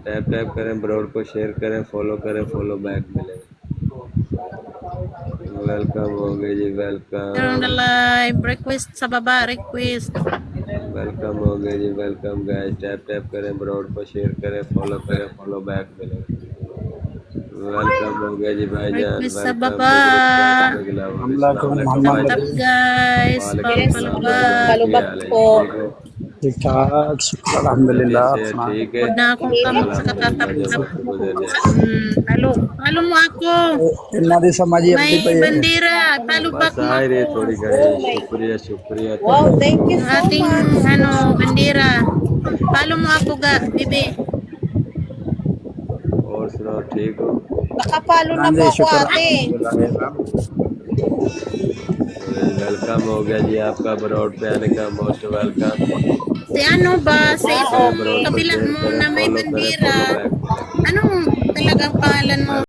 Tap tap करें, broad को share करें, फॉलो करें, फॉलो बैक मिलेगा। वेलकम हो गए जी, welcome. live request sa baba, request. Welcome हो गए जी, वेलकम गाइस। टैप टैप करें, ब्रॉड को शेयर करें, फॉलो करें, फॉलो बैक मिलेगा। वेलकम हो गया जी भाईजान, Request sa welcome. baba. Mohammad Tap guys. वालेकुम Follow सलाम back. भाईजान, Follow की back हाल है? po. ठीक हो? ठीक ठाक शुक्र अल्हम्दुलिल्लाह कैसे है? अपना ठीक है। Huwag na akong kamot sa अल्हम्दुलिल्लाह, जब katatap-tap. वक्त गुजर जाए। Follow. Follow mo ako. इन्ना दी समाजी अपनी May पे bandera. Follow back बस mo आ रही है ako. थोड़ी Oh घड़ी। my. शुक्रिया शुक्रिया, Wow, thank thank you Ang so ating much. bandera. Follow mo ako ga, bibi. यू। और सुनाओ, ठीक हो? Nakapalo na हाँ po जी ako, शुक्र ate. अल्हम्दुलिल्लाह। वेलकम हो गया जी आपका ब्रॉड पे आने का, most welcome. Si ano ba? Sa tap itong broad को kabila शेयर mo करें, na may फॉलो करें, bandera. Follow back. Anong talagang pangalan mo?